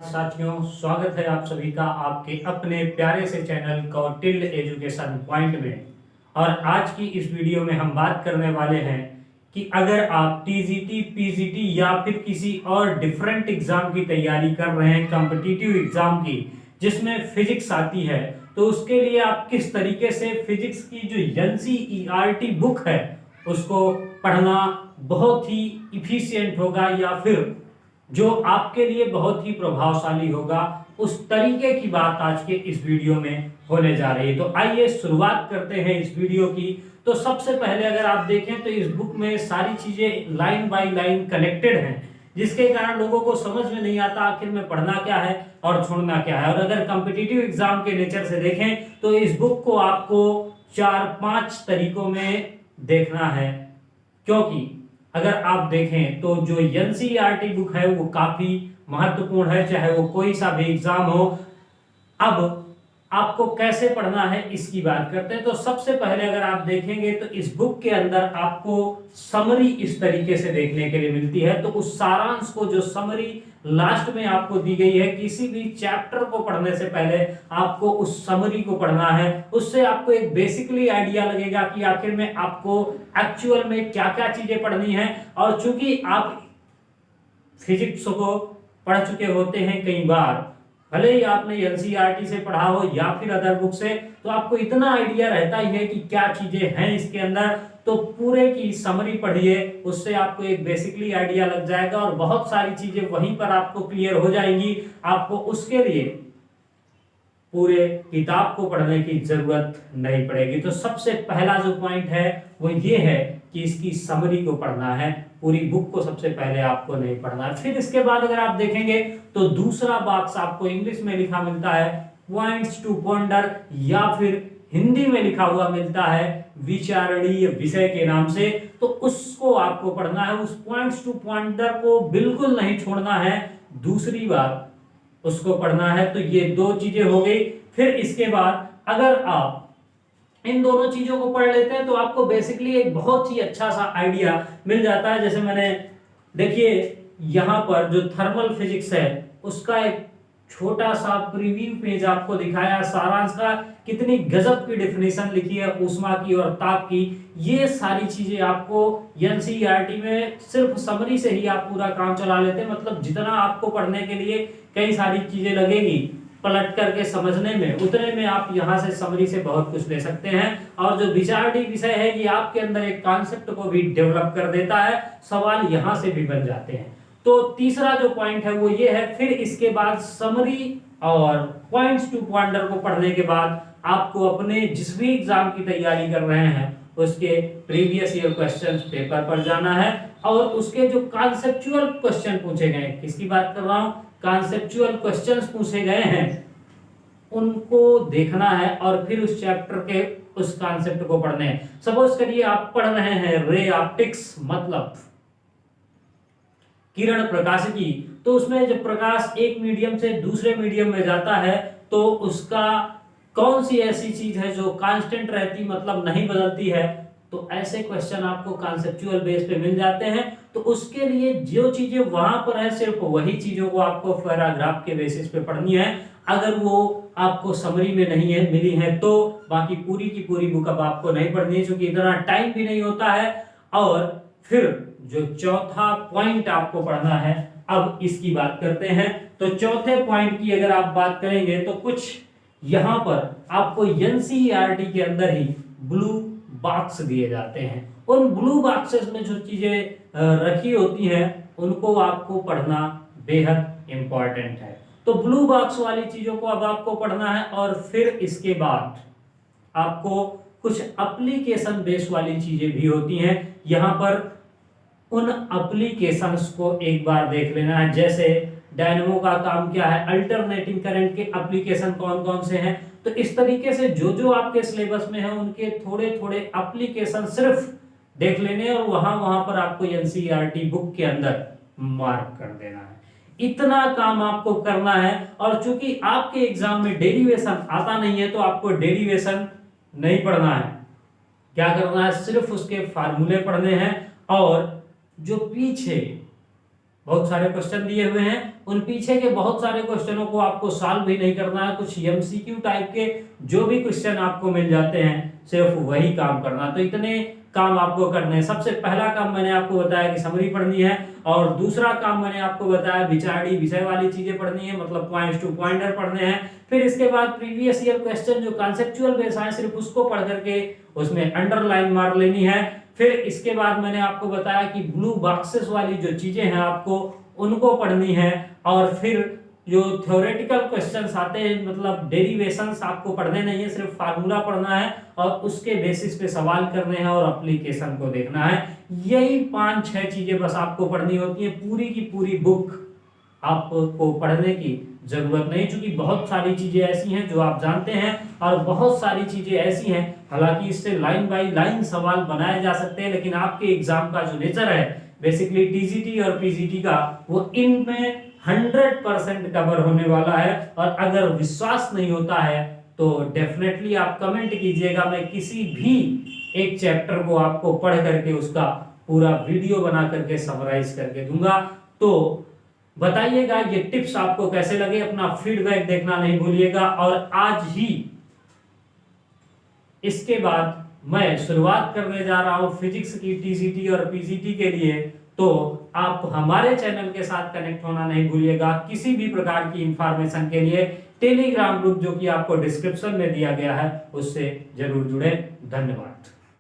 साथियों, स्वागत है आप सभी का आपके अपने प्यारे से चैनल कौटिल्य एजुकेशन पॉइंट में। और आज की इस वीडियो में हम बात करने वाले हैं कि अगर आप टीजीटी, पीजीटी या फिर किसी और डिफरेंट एग्जाम की तैयारी कर रहे हैं, कॉम्पिटिटिव एग्जाम की जिसमें फिजिक्स आती है, तो उसके लिए आप किस तरीके से फिजिक्स की जो एनसीईआरटी बुक है उसको पढ़ना बहुत ही इफिशिएंट होगा या फिर जो आपके लिए बहुत ही प्रभावशाली होगा, उस तरीके की बात आज के इस वीडियो में होने जा रही है। तो आइए शुरुआत करते हैं इस वीडियो की। तो सबसे पहले अगर आप देखें तो इस बुक में सारी चीजें लाइन बाय लाइन कनेक्टेड हैं, जिसके कारण लोगों को समझ में नहीं आता आखिर में पढ़ना क्या है और छोड़ना क्या है। और अगर कॉम्पिटिटिव एग्जाम के नेचर से देखें तो इस बुक को आपको 4-5 तरीकों में देखना है, क्योंकि अगर आप देखें तो जो एनसीईआरटी बुक है वो काफी महत्वपूर्ण है, चाहे वो कोई सा भी एग्जाम हो। अब आपको कैसे पढ़ना है इसकी बात करते हैं। तो सबसे पहले अगर आप देखेंगे तो इस बुक के अंदर आपको समरी इस तरीके से देखने के लिए मिलती है। तो उस सारांश को, जो समरी लास्ट में आपको दी गई है, किसी भी चैप्टर को पढ़ने से पहले आपको उस समरी को पढ़ना है। उससे आपको एक बेसिकली आइडिया लगेगा कि आखिर में आपको एक्चुअल में क्या क्या चीजें पढ़नी है। और चूंकि आप फिजिक्स को पढ़ चुके होते हैं कई बार, भले ही आपने एनसीईआरटी से पढ़ा हो या फिर अदर बुक से, तो आपको इतना आइडिया रहता ही है कि क्या चीजें हैं इसके अंदर। तो पूरे की समरी पढ़िए, उससे आपको एक बेसिकली आइडिया लग जाएगा और बहुत सारी चीजें वहीं पर आपको क्लियर हो जाएंगी। आपको उसके लिए पूरे किताब को पढ़ने की जरूरत नहीं पड़ेगी। तो सबसे पहला जो पॉइंट है वो ये है कि इसकी समरी को पढ़ना है, पूरी बुक को सबसे पहले आपको नहीं पढ़ना है। फिर इसके बाद अगर आप देखेंगे तो दूसरा बॉक्स आपको इंग्लिश में लिखा मिलता है पॉइंट्स टू पॉन्डर, या फिर हिंदी में लिखा हुआ मिलता है विचारणीय विषय के नाम से। तो उसको आपको पढ़ना है, उस पॉइंट्स टू पॉन्डर को बिल्कुल नहीं छोड़ना है, दूसरी बार उसको पढ़ना है। तो ये दो चीजें हो गई। फिर इसके बाद अगर आप इन दोनों चीजों को पढ़ लेते हैं तो आपको बेसिकली एक बहुत ही अच्छा सा आइडिया मिल जाता है। जैसे मैंने देखिए यहां पर जो थर्मल फिजिक्स है उसका एक छोटा सा प्रीव्यू पेज आपको दिखाया, सारांश का कितनी गजब की डेफिनेशन लिखी है ऊष्मा की और ताप की। ये सारी चीजें आपको एनसीईआरटी में सिर्फ समरी से ही आप पूरा काम चला लेते हैं। मतलब जितना आपको पढ़ने के लिए कई सारी चीजें लगेगी पलट करके समझने में, उतने में आप यहाँ से समरी से बहुत कुछ ले सकते हैं। और जो विचारणीय विषय है ये आपके अंदर एक कॉन्सेप्ट को भी डेवलप कर देता है, सवाल यहाँ से भी बन जाते हैं। तो तीसरा जो पॉइंट है वो ये है। फिर इसके बाद समरी और पॉइंट्स टू पॉइंटर को पढ़ने के बाद आपको अपने जिस भी एग्जाम की तैयारी कर रहे हैं उसके प्रीवियस ईयर क्वेश्चंस पेपर पर जाना है और उसके जो कॉन्सेप्चुअल क्वेश्चन पूछे गए, किसकी बात कर रहा हूं, कॉन्सेप्चुअल क्वेश्चंस पूछे गए हैं, उनको देखना है और फिर उस चैप्टर के उस कॉन्सेप्ट को पढ़ना है। सपोज करिए आप पढ़ रहे हैं रे ऑप्टिक्स, मतलब किरण प्रकाशिकी। तो उसमें जब प्रकाश एक मीडियम से दूसरे मीडियम में जाता है तो उसका कौन सी ऐसी चीज है जो कांस्टेंट रहती, मतलब नहीं बदलती है। तो ऐसे क्वेश्चन आपको कॉन्सेप्चुअल बेस पे मिल जाते हैं। तो उसके लिए जो चीजें वहां पर है सिर्फ वही चीजों को आपको पैराग्राफ के बेसिस पे पढ़नी है। अगर वो आपको समरी में नहीं है मिली है तो बाकी पूरी की पूरी बुक अब आपको नहीं पढ़नी है, क्योंकि इतना टाइम भी नहीं होता है। और फिर जो चौथा पॉइंट आपको पढ़ना है, अब इसकी बात करते हैं। तो चौथे पॉइंट की अगर आप बात करेंगे तो कुछ यहां पर आपको एनसीईआरटी के अंदर ही ब्लू बॉक्स दिए जाते हैं। उन ब्लू बॉक्सेस में जो चीजें रखी होती हैं उनको आपको पढ़ना बेहद इंपॉर्टेंट है। तो ब्लू बॉक्स वाली चीजों को अब आपको पढ़ना है। और फिर इसके बाद आपको कुछ एप्लीकेशन बेस वाली चीजें भी होती हैं। यहां पर उन एप्लीकेशंस को एक बार देख लेना है, जैसे डायनेमो का काम क्या है, अल्टरनेटिंग करंट के एप्लीकेशन कौन कौन से हैं। तो इस तरीके से जो जो आपके सिलेबस में है उनके थोड़े थोड़े एप्लीकेशन सिर्फ देख लेने और वहां पर आपको एनसीईआरटी बुक के अंदर मार्क कर देना है। इतना काम आपको करना है। और चूंकि आपके एग्जाम में डेरिवेशन आता नहीं है तो आपको डेरिवेशन नहीं पढ़ना है। क्या करना है, सिर्फ उसके फार्मूले पढ़ने हैं। और जो पीछे बहुत सारे क्वेश्चन दिए हुए हैं उन पीछे के बहुत सारे क्वेश्चनों को आपको सॉल्व भी नहीं करना है, कुछ एमसीक्यू टाइप के जो भी क्वेश्चन आपको मिल जाते हैं सिर्फ वही काम करना। तो इतने काम आपको करने हैं। सबसे पहला काम मैंने आपको बताया कि समरी पढ़नी है, और दूसरा काम मैंने आपको बताया विचारडी विषय वाली चीजें पढ़नी है, मतलब पॉइंट्स टू पॉइंटर पढ़ने हैं। फिर इसके बाद प्रीवियस ईयर क्वेश्चन जो कॉन्सेप्चुअल बेस है सिर्फ उसको पढ़ करके उसमें अंडरलाइन मार लेनी है। फिर इसके बाद मैंने आपको बताया कि ब्लू बॉक्सेस वाली जो चीजें हैं आपको उनको पढ़नी है, और फिर जो थ्योरेटिकल क्वेश्चंस आते हैं मतलब डेरिवेशंस आपको पढ़ने नहीं है, सिर्फ फार्मूला पढ़ना है और उसके बेसिस पे सवाल करने हैं और एप्लीकेशन को देखना है। यही 5-6 चीजें बस आपको पढ़नी होती है, पूरी की पूरी बुक आपको पढ़ने की जरूरत नहीं, क्योंकि बहुत सारी चीजें ऐसी हैं जो आप जानते हैं और बहुत सारी चीजें ऐसी हैं, हालांकि इससे लाइन बाय लाइन सवाल बनाए जा सकते हैं, लेकिन आपके एग्जाम का जो नेचर है बेसिकली टीजीटी और पीजीटी का, वो इनमें 100% कवर होने वाला है। और अगर विश्वास नहीं होता है तो डेफिनेटली आप कमेंट कीजिएगा, मैं किसी भी एक चैप्टर को आपको पढ़ करके उसका पूरा वीडियो बना करके समराइज करके दूंगा। तो बताइएगा ये टिप्स आपको कैसे लगे, अपना फीडबैक देखना नहीं भूलिएगा। और आज ही इसके बाद मैं शुरुआत करने जा रहा हूं फिजिक्स की टीजीटी और पीजीटी के लिए, तो आप हमारे चैनल के साथ कनेक्ट होना नहीं भूलिएगा। किसी भी प्रकार की इंफॉर्मेशन के लिए टेलीग्राम ग्रुप जो कि आपको डिस्क्रिप्शन में दिया गया है उससे जरूर जुड़े। धन्यवाद।